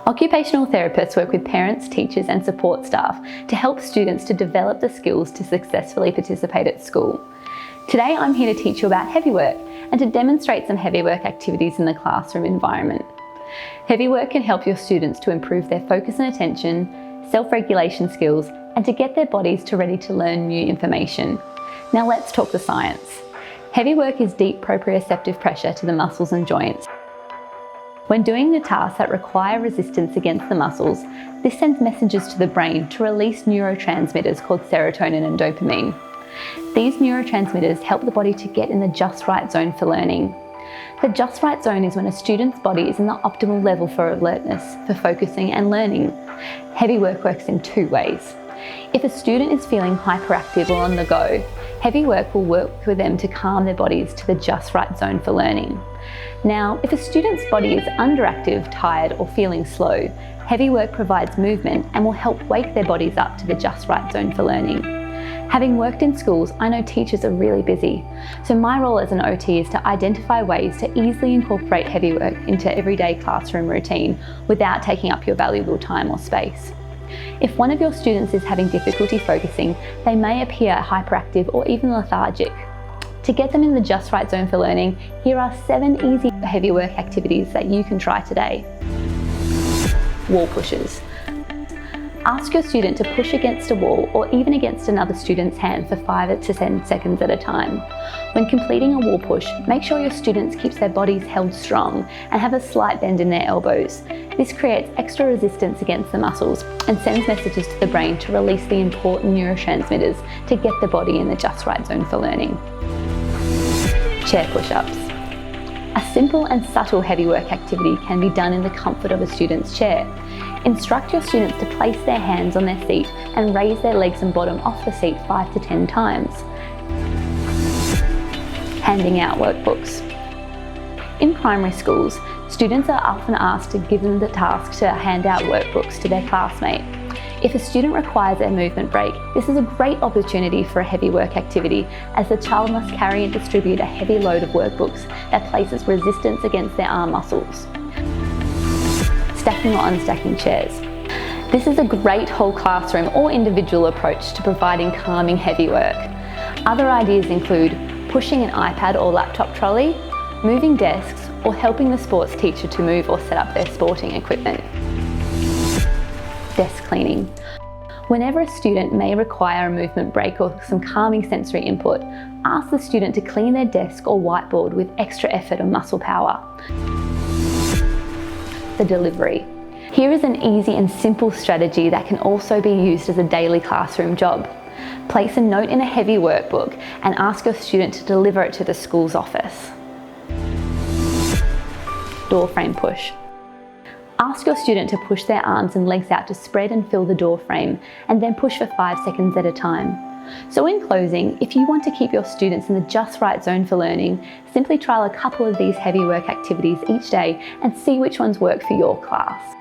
Occupational therapists work with parents, teachers and support staff to help students to develop the skills to successfully participate at school. Today I'm here to teach you about heavy work and to demonstrate some heavy work activities in the classroom environment. Heavy work can help your students to improve their focus and attention, self-regulation skills and to get their bodies ready to learn new information. Now let's talk the science. Heavy work is deep proprioceptive pressure to the muscles and joints. When doing the tasks that require resistance against the muscles, this sends messages to the brain to release neurotransmitters called serotonin and dopamine. These neurotransmitters help the body to get in the just right zone for learning. The just right zone is when a student's body is in the optimal level for alertness, for focusing and learning. Heavy work works in two ways. If a student is feeling hyperactive or on the go, heavy work will work with them to calm their bodies to the just right zone for learning. Now, if a student's body is underactive, tired or feeling slow, heavy work provides movement and will help wake their bodies up to the just right zone for learning. Having worked in schools, I know teachers are really busy, so my role as an OT is to identify ways to easily incorporate heavy work into everyday classroom routine without taking up your valuable time or space. If one of your students is having difficulty focusing, they may appear hyperactive or even lethargic. To get them in the just right zone for learning, here are 7 easy heavy work activities that you can try today. Wall pushes. Ask your student to push against a wall or even against another student's hand for 5 to 10 seconds at a time. When completing a wall push, make sure your students keep their bodies held strong and have a slight bend in their elbows. This creates extra resistance against the muscles and sends messages to the brain to release the important neurotransmitters to get the body in the just right zone for learning. Chair push-ups. A simple and subtle heavy work activity can be done in the comfort of a student's chair. Instruct your students to place their hands on their seat and raise their legs and bottom off the seat 5 to 10 times. Handing out workbooks. In primary schools, students are often asked to give them the task to hand out workbooks to their classmate. If a student requires a movement break, this is a great opportunity for a heavy work activity, as the child must carry and distribute a heavy load of workbooks that places resistance against their arm muscles. Stacking or unstacking chairs. This is a great whole classroom or individual approach to providing calming heavy work. Other ideas include pushing an iPad or laptop trolley, moving desks, or helping the sports teacher to move or set up their sporting equipment. Desk cleaning. Whenever a student may require a movement break or some calming sensory input, ask the student to clean their desk or whiteboard with extra effort or muscle power. The delivery. Here is an easy and simple strategy that can also be used as a daily classroom job. Place a note in a heavy workbook and ask your student to deliver it to the school's office. Door frame push. Ask your student to push their arms and legs out to spread and fill the door frame, and then push for 5 seconds at a time. So in closing, if you want to keep your students in the just right zone for learning, simply trial a couple of these heavy work activities each day and see which ones work for your class.